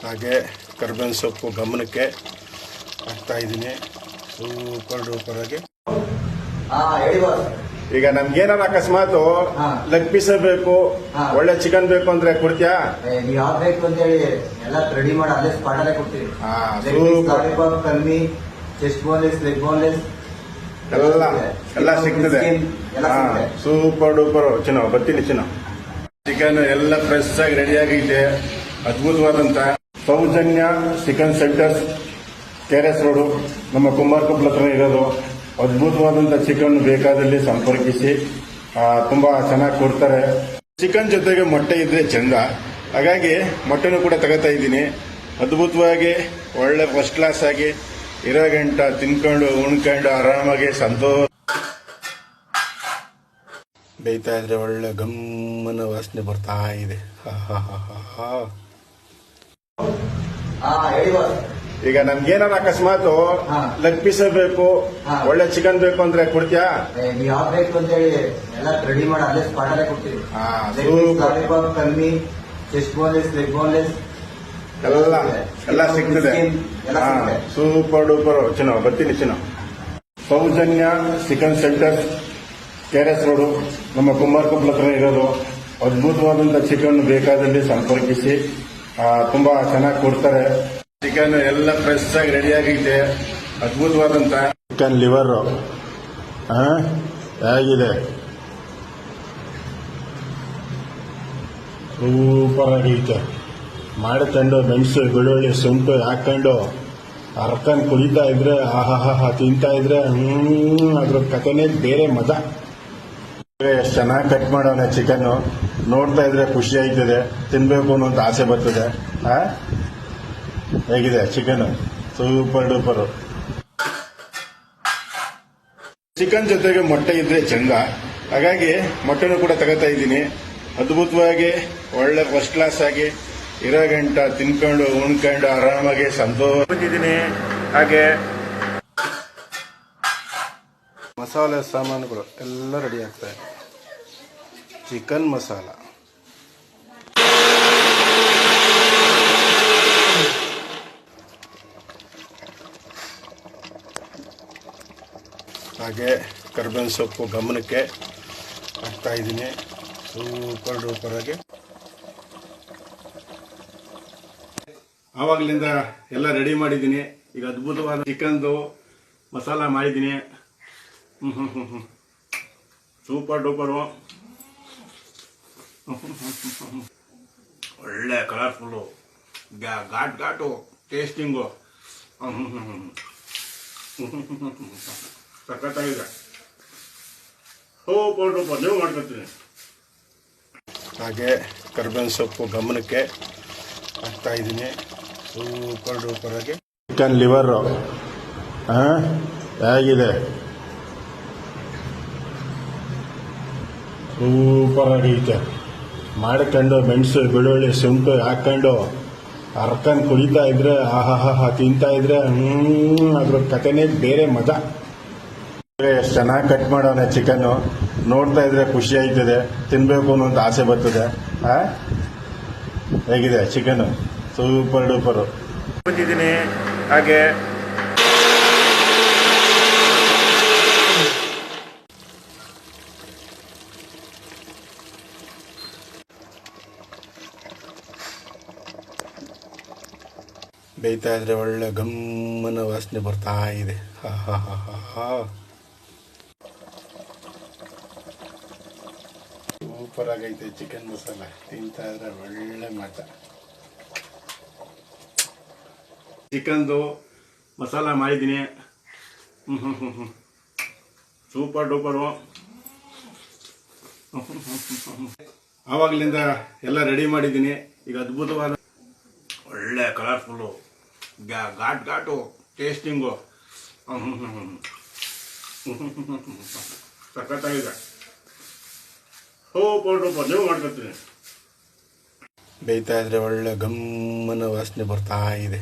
ಹಾಗೆ ಕರ್ಬೇವಿನ ಸೊಪ್ಪು ಗಮನಕ್ಕೆ ಹಾಕ್ತಾ ಇದ್ದೀನಿ ಸೂಪರ್ ಡೂಪರ್ ಆಗಿ. ಈಗ ನಮ್ಗೇನಾರ ಅಕಸ್ಮಾತ್ ಲೆಗ್ ಪೀಸ್ ಬೇಕು, ಒಳ್ಳೆ ಚಿಕನ್ ಬೇಕು ಅಂದ್ರೆ ಕೊಡ್ತೀಯಾ? ನೀವು ಯಾವ್ದು ಬೇಕು ಅಂತ ಹೇಳಿ ಎಲ್ಲ ರೆಡಿ ಮಾಡಿ ಅಲ್ಲೇ ಸ್ಪಾಟ್ ಅಲ್ಲೇ ಕೊಡ್ತೀವಿ. ಲಾಲಿಪಾಪ್, ಕಮ್ಮಿ, ಚೆಸ್ಟ್ ಬೋನ್ಲೆಸ್, ಲೆಗ್ ಬೋನ್ಲೆಸ್ ಎಲ್ಲ ಸಿಗ್ತದೆ. ಸೂಪರ್ ಡೂಪರ್ ಚಿನ್ನ ಬರ್ತೀನಿ ಚಿನ್ನ. ಚಿಕನ್ ಎಲ್ಲ ಫ್ರೆಶ್ ಆಗಿ ರೆಡಿ ಆಗೈತೆ. ಅದ್ಭುತವಾದಂತ Soujanya chicken centres, KRS road, ನಮ್ಮ ಕುಮಾರಕೊಪ್ಪಲ ಹತ್ರ ಇರೋದು. ಅದ್ಭುತವಾದಂತ ಚಿಕನ್ ಬೇಕಾದಲ್ಲಿ ಸಂಪರ್ಕಿಸಿ, ತುಂಬಾ ಚೆನ್ನಾಗಿ ಕೊಡ್ತಾರೆ. ಚಿಕನ್ ಜೊತೆಗೆ ಮೊಟ್ಟೆ ಇದ್ರೆ ಚಂದ, ಹಾಗಾಗಿ ಮೊಟ್ಟೆನೂ ಕೂಡ ತಗೋತಾ ಇದ್ದೀನಿ. ಅದ್ಭುತವಾಗಿ ಒಳ್ಳೆ ಫಸ್ಟ್ ಕ್ಲಾಸ್ ಆಗಿ ಇರೋ ಗಂಟ ತಿನ್ಕೊಂಡು ಉಣ್ಕೊಂಡು ಆರಾಮಾಗಿ ಸಂತೋಷ ಬೇಯ್ತಾ ಇದ್ರೆ ಒಳ್ಳೆ ಗಮ್ಮನ ವಾಸನೆ ಬರ್ತಾ ಇದೆ. ಈಗ ನಮ್ಗೇನಾರ ಅಕಸ್ಮಾತ್ ಲೆಗ್ ಪೀಸ್ ಬೇಕು, ಒಳ್ಳೆ ಚಿಕನ್ ಬೇಕು ಅಂದ್ರೆ ಕೊಡ್ತೀಯಾ? ನೀವು ಯಾವ್ದು ಬೇಕು ಅಂತ ಹೇಳಿ ಎಲ್ಲ ರೆಡಿ ಮಾಡಿ ಅಲ್ಲೇ ಸ್ಪಾಟ್ ಅಲ್ಲೇ ಕೊಡ್ತೀವಿ. ಲಾಲಿಪಾಪ್, ಕಮ್ಮಿ, ಚೆಸ್ಟ್ ಬೋನ್ಲೆಸ್, ಲೆಗ್ ಬೋನ್ಲೆಸ್ ಎಲ್ಲ ಸಿಗ್ತದೆ. ಸೂಪರ್ ಡೂಪರ್ ಚಿನ್ನ ಬರ್ತೀನಿ ಚಿನ್ನ. Soujanya chicken centres, KRS road, ನಮ್ಮ ಕುಮಾರಕೊಪ್ಪಲ ಹತ್ರ ಇರೋದು. ಅದ್ಭುತವಾದಂತ ಚಿಕನ್ ಬೇಕಾದಲ್ಲಿ ಸಂಪರ್ಕಿಸಿ, ತುಂಬಾ ಚೆನ್ನಾಗಿ ಕೊಡ್ತಾರೆ. ಚಿಕನ್ ಎಲ್ಲ ಫ್ರೆಶ್ ಆಗಿ ರೆಡಿ ಆಗೈತೆ. ಅದ್ಭುತವಾದಂತ ಚಿಕನ್ ಲಿವರ್ ಹೇಗಿದೆ, ಸೂಪರ್ ಆಗೈತೆ. ಮಾಡ್ಕೊಂಡು ಮೆಣಸು, ಬೆಳ್ಳುಳ್ಳಿ, ಶುಂಠಿ ಹಾಕೊಂಡು ಅರ್ಕನ್ ಕುಡಿತಾ ಇದ್ರೆ ಆಹಾ ತಿಂತಾ ಇದ್ರೆ ಅದ್ರ ಕಥೆನೇ ಬೇರೆ ಮಜಾ. ಎಷ್ಟು ಚೆನ್ನಾಗಿ ಕಟ್ ಮಾಡೋಣ ಚಿಕನ್, ನೋಡ್ತಾ ಇದ್ರೆ ಖುಷಿ ಆಯ್ತದೆ, ತಿನ್ಬೇಕು ಅನ್ನೋಂತ ಆಸೆ ಬರ್ತದೆ. ಹೇಗಿದೆ ಚಿಕನ್? Super duper. ಚಿಕನ್ ಜೊತೆಗೆ ಮೊಟ್ಟೆ ಇದ್ರೆ ಚಂದ, ಹಾಗಾಗಿ ಮೊಟ್ಟೆನೂ ಕೂಡ ತಗೋತಾ ಇದ್ದೀನಿ. ಅದ್ಭುತವಾಗಿ ಒಳ್ಳೆ ಫಸ್ಟ್ ಕ್ಲಾಸ್ ಆಗಿ ಇರೋ ಗಂಟ ತಿನ್ಕೊಂಡು ಉಣ್ಕೊಂಡು ಆರಾಮಾಗಿ ಸಂತೋಷ ಇದ್ದೀನಿ. ಹಾಗೆ ಮಸಾಲೆ ಸಾಮಾನುಗಳು ಎಲ್ಲ ರೆಡಿ ಆಗ್ತದೆ. ಚಿಕನ್ ಮಸಾಲ, ಹಾಗೆ ಕರ್ಬೇವಿನ ಸೊಪ್ಪು ಗಮನಕ್ಕೆ ಹಾಕ್ತಾ ಇದ್ದೀನಿ ಸೂಪರ್ ಡೂಪರ್ ಆಗಿ. ಆವಾಗಲಿಂದ ಎಲ್ಲ ರೆಡಿ ಮಾಡಿದ್ದೀನಿ. ಈಗ ಅದ್ಭುತವಾದ ಚಿಕನ್ದು ಮಸಾಲ ಮಾಡಿದ್ದೀನಿ. ಸೂಪರ್ ಡೂಪರು, ಒಳ್ಳೆ ಕಲರ್ಫುಲ್ಲು, ಘಾಟು ಟೇಸ್ಟಿಂಗು ಸಖತ್ತಾಗಿದೆ. Super duper. ನೀವು ಮಾಡ್ಕೊತೀನಿ. ಹಾಗೆ ಕರ್ಬೇವಿನ ಸೊಪ್ಪು ಗಮನಕ್ಕೆ ಹಾಕ್ತಾ ಇದ್ದೀನಿ ಸೂಪರ್ ಡೂಪರ್ ಆಗಿ. ಚಿಕನ್ ಲಿವರ್ ಹೇಗಿದೆ, ಸೂಪರ್ ಆಗೈತೆ. ಮಾಡ್ಕೊಂಡು ಮೆಣಸು, ಬೆಳ್ಳುಳ್ಳಿ, ಶುಂಠಿ ಹಾಕೊಂಡು ಅರ್ಕನ್ ಕುಡಿತಾ ಇದ್ರೆ ಆಹಾ ತಿಂತಾ ಇದ್ರೆ ಅದ್ರ ಕಥೆನೇ ಬೇರೆ ಮಜಾ. ಎಷ್ಟು ಚೆನ್ನಾಗಿ ಕಟ್ ಮಾಡೋಣ ಚಿಕನ್, ನೋಡ್ತಾ ಇದ್ರೆ ಖುಷಿ ಆಯ್ತದೆ, ತಿನ್ಬೇಕು ಅನ್ನೋಂತ ಆಸೆ ಬರ್ತದೆ. ಹೇಗಿದೆ ಚಿಕನ್? Super duper. ಬಂದಿದ್ದೀನಿ. ಹಾಗೆ ಬೇಯ್ತಾ ಇದ್ರೆ ಒಳ್ಳೆ ಗಮ್ಮನ ವಾಸನೆ ಬರ್ತಾ ಇದೆ. ಸೂಪರ್ ಆಗೈತೆ ಚಿಕನ್ ಮಸಾಲ. ತಿಂತಾ ಇದ್ರೆ ಒಳ್ಳೆ ಮಜಾ. ಚಿಕನ್ದು ಮಸಾಲ ಮಾಡಿದ್ದೀನಿ. Super duper. ಆವಾಗಲಿಂದ ಎಲ್ಲ ರೆಡಿ ಮಾಡಿದ್ದೀನಿ. ಈಗ ಅದ್ಭುತವಾದ ಒಳ್ಳೆ ಕಲರ್ಫುಲ್ಲು, ಘಾಟು ಟೇಸ್ಟಿಂಗು ಸಖತ್ತಾಗಿದೆ. Super duper. ನೀವು ಮಾಡ್ಕೊತೀನಿ. ಬೇಯ್ತಾ ಇದ್ರೆ ಒಳ್ಳೆ ಗಮ್ಮನ ವಾಸನೆ ಬರ್ತಾ ಇದೆ.